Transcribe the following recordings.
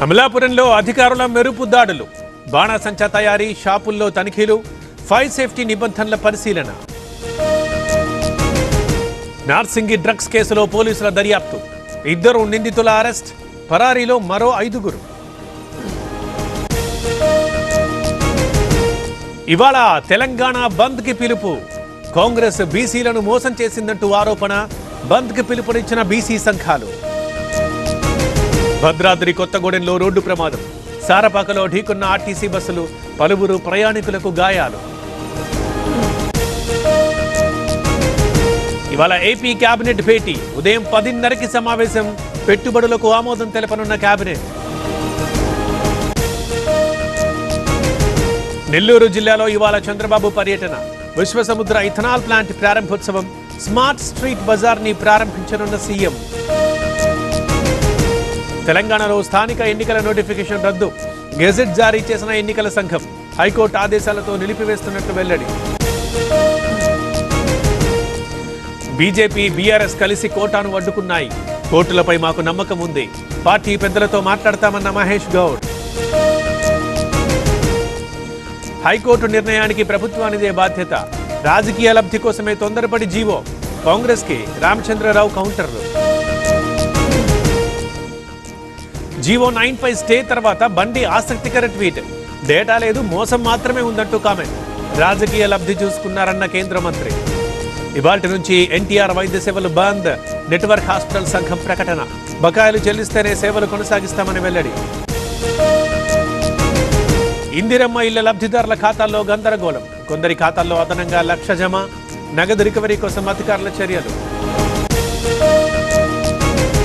అమలాపురంలో అధికారుల మెరుపు దాడులు, బాణాసంచా తయారీ, షాపుల్లో తనిఖీలు, ఫైర్ సేఫ్టీ నిబంధనల పరిశీలన. నార్సింగి డ్రగ్స్ కేసులో పోలీసుల దర్యాప్తు, 2 నిందితుల అరెస్ట్, పరారీలో మరో 5. ఇవాళ తెలంగాణ బంద్కి పిలుపు, కాంగ్రెస్ బీసీలను మోసం చేసిందంటూ ఆరోపణ, బంద్కి పిలుపునిచ్చిన బీసీ సంఘాలు. భద్రాద్రి కొత్తగూడెంలో రోడ్డు ప్రమాదం, సారపాకలో ఢీకొన్న ఆర్టీసీ బస్సులు, పలువురు ప్రయాణికులకు గాయాలు. ఇవాళ ఏపీ కేబినెట్ భేటీ, ఉదయం 10:30కి సమావేశం, పెట్టుబడులకు ఆమోదం తెలపనున్న కేబినెట్. నెల్లూరు జిల్లాలో ఇవాళ చంద్రబాబు పర్యటన, విశ్వసముద్ర ఇథనాల్ ప్లాంట్ ప్రారంభోత్సవం, స్మార్ట్ స్ట్రీట్ బజార్ని ప్రారంభించనున్న సీఎం. తెలంగాణలో స్థానిక ఎన్నికల నోటిఫికేషన్ రద్దు, గెజెట్ జారీ చేసిన ఎన్నికల సంఘం, హైకోర్టు ఆదేశాలతో నిలిపివేస్తున్నట్లు వెల్లడి. బీజేపీ బీఆర్ఎస్ కలిసి కోటాను అడ్డుకున్నాయి, కోర్టులపై మాకు నమ్మకం ఉంది, పార్టీ పెద్దలతో మాట్లాడతామన్న మహేష్ గౌడ్. హైకోర్టు నిర్ణయానికి ప్రభుత్వానిదే బాధ్యత, రాజకీయ లబ్ధి కోసమే తొందరపడి జీవో, కాంగ్రెస్కి రామచంద్రరావు కౌంటర్లు. జీవో 9పై స్టే తర్వాత బండి ఆసక్తికర ట్వీట్, డేటా లేదు, మోసం మాత్రమే ఉందంటూ కామెంట్, రాజకీయ లబ్ధి చూసుకున్నారన్న కేంద్ర మంత్రి. ఇవాల్టి నుంచి ఎన్టీఆర్ వైద్య సేవలు బంద్, నెట్వర్క్ హాస్పిటల్ సంఘం ప్రకటన, బకాయిలు చెల్లిస్తేనే సేవలు కొనసాగిస్తామని వెల్లడి. ఇందిరమ్మ ఇళ్ల లబ్ధిదారుల ఖాతాల్లో గందరగోళం, కొందరి ఖాతాల్లో అదనంగా 1,00,000 జమ, నగదు రికవరీ కోసం అధికారుల చర్యలు.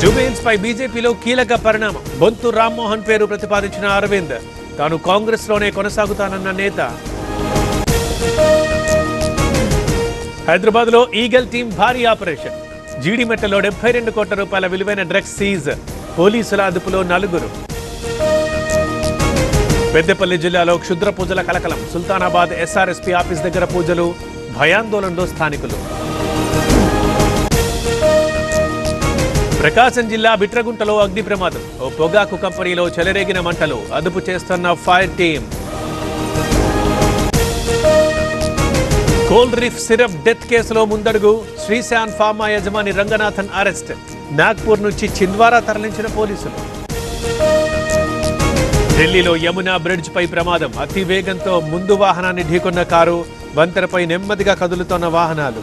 జుబిల్స్ పై బీజేపీలో కీలక పరిణామం, బొంతు రామ్మోహన్ పేరు ప్రతిపాదించిన అరవింద్, తాను కాంగ్రెస్ లోనే కొనసాగుతానన్న నేత. హైదరాబాద్ లో ఈగల్ టీం భారీ ఆపరేషన్, జీడిమెట్టలో 72 కోట్ల రూపాయల విలువైన డ్రగ్స్ సీజ్, పోలీసుల అదుపులో 4. పెద్దపల్లి జిల్లాలో క్షుద్ర పూజల కలకలం, సుల్తానాబాద్ ఎస్ఆర్ఎస్పీ ఆఫీస్ దగ్గర పూజలు, భయాందోళనలో స్థానికులు. ప్రకాశం జిల్లా బిట్రగుంటలో అగ్ని ప్రమాదం, ఓ పొగాకు కంపెనీలో చెలరేగిన మంటలు, అదుపు చేస్తున్న fire team. Cold reef syrup death కేసులో ముందడుగు, శ్రీశాన్ ఫార్మా యజమాని రంగనాథన్ అరెస్ట్, నాగ్పూర్ నుంచి చింద్వారా తరలించిన పోలీసులు. ఢిల్లీలో యమునా బ్రిడ్జ్ పై ప్రమాదం, అతి వేగంతో ముందు వాహనాన్ని ఢీకొన్న కారు, వంతెనపై నెమ్మదిగా కదులుతోన్న వాహనాలు.